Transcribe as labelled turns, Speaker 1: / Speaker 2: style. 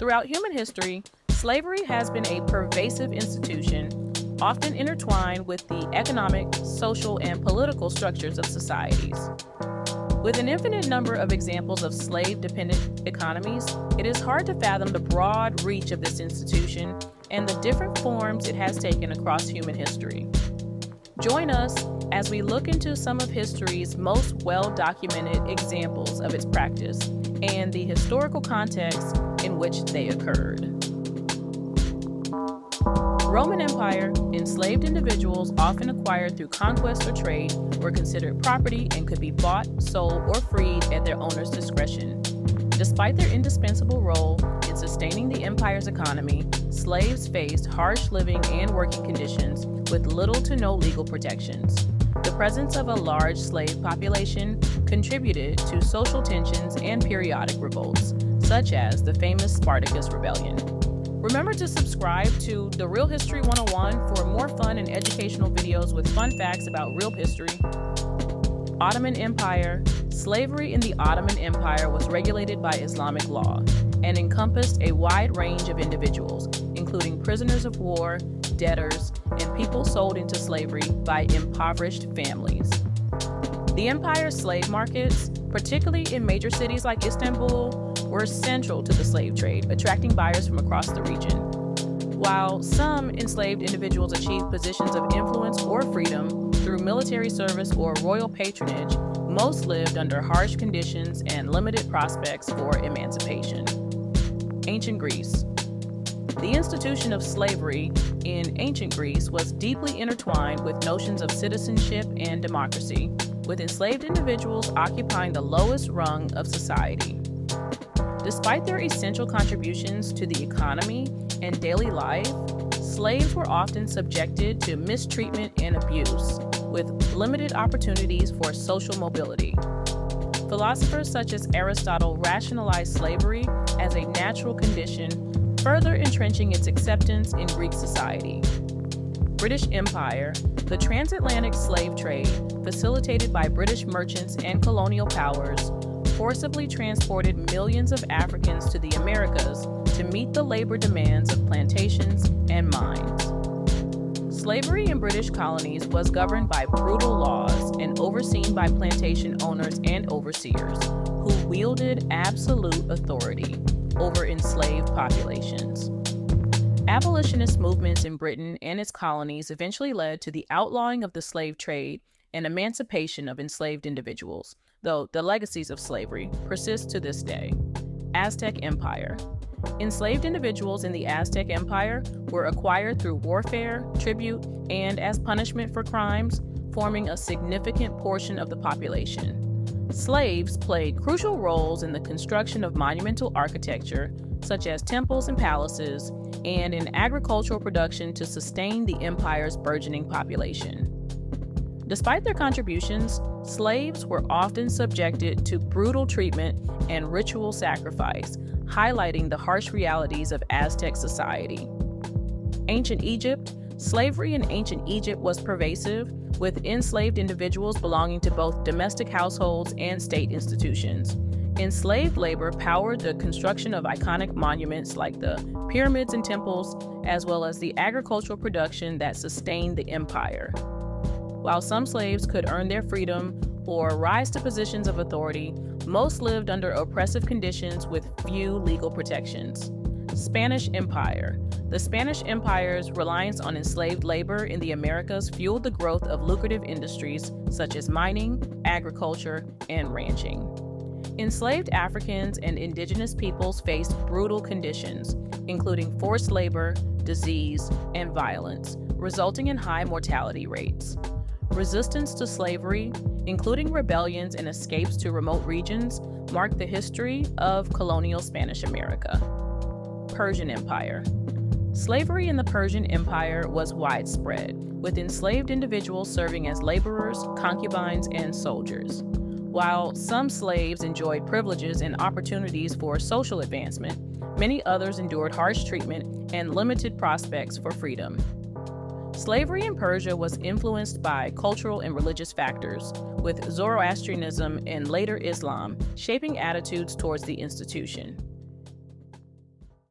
Speaker 1: Throughout human history, slavery has been a pervasive institution, often intertwined with the economic, social, and political structures of societies. With an infinite number of examples of slave-dependent economies, it is hard to fathom the broad reach of this institution and the different forms it has taken across human history. Join us as we look into some of history's most well-documented examples of its practice and the historical context in which they occurred. Roman Empire, enslaved individuals often acquired through conquest or trade were considered property and could be bought, sold, or freed at their owner's discretion. Despite their indispensable role in sustaining the empire's economy, slaves faced harsh living and working conditions with little to no legal protections. The presence of a large slave population contributed to social tensions and periodic revolts, such as the famous Spartacus Rebellion. Remember to subscribe to The Real History 101 for more fun and educational videos with fun facts about real history. Ottoman Empire. Slavery in the Ottoman Empire was regulated by Islamic law and encompassed a wide range of individuals, including prisoners of war, debtors, and people sold into slavery by impoverished families. The empire's slave markets, particularly in major cities like Istanbul, were central to the slave trade, attracting buyers from across the region. While some enslaved individuals achieved positions of influence or freedom through military service or royal patronage, most lived under harsh conditions and limited prospects for emancipation. Ancient Greece. The institution of slavery in ancient Greece was deeply intertwined with notions of citizenship and democracy, with enslaved individuals occupying the lowest rung of society. Despite their essential contributions to the economy and daily life, slaves were often subjected to mistreatment and abuse, with limited opportunities for social mobility. Philosophers such as Aristotle rationalized slavery as a natural condition, further entrenching its acceptance in Greek society. British Empire. The transatlantic slave trade, facilitated by British merchants and colonial powers, forcibly transported millions of Africans to the Americas to meet the labor demands of plantations and mines. Slavery in British colonies was governed by brutal laws and overseen by plantation owners and overseers, who wielded absolute authority over enslaved populations. Abolitionist movements in Britain and its colonies eventually led to the outlawing of the slave trade and emancipation of enslaved individuals, though the legacies of slavery persist to this day. Aztec Empire. Enslaved individuals in the Aztec Empire were acquired through warfare, tribute, and as punishment for crimes, forming a significant portion of the population. Slaves played crucial roles in the construction of monumental architecture, such as temples and palaces, and in agricultural production to sustain the empire's burgeoning population. Despite their contributions, slaves were often subjected to brutal treatment and ritual sacrifice, highlighting the harsh realities of Aztec society. Ancient Egypt. Slavery in ancient Egypt was pervasive, with enslaved individuals belonging to both domestic households and state institutions. Enslaved labor powered the construction of iconic monuments like the pyramids and temples, as well as the agricultural production that sustained the empire. While some slaves could earn their freedom or rise to positions of authority, most lived under oppressive conditions with few legal protections. Spanish Empire. The Spanish Empire's reliance on enslaved labor in the Americas fueled the growth of lucrative industries such as mining, agriculture, and ranching. Enslaved Africans and indigenous peoples faced brutal conditions, including forced labor, disease, and violence, resulting in high mortality rates. Resistance to slavery, including rebellions and escapes to remote regions, marked the history of colonial Spanish America. Persian Empire. Slavery in the Persian Empire was widespread, with enslaved individuals serving as laborers, concubines, and soldiers. While some slaves enjoyed privileges and opportunities for social advancement, many others endured harsh treatment and limited prospects for freedom. Slavery in Persia was influenced by cultural and religious factors, with Zoroastrianism and later Islam shaping attitudes towards the institution.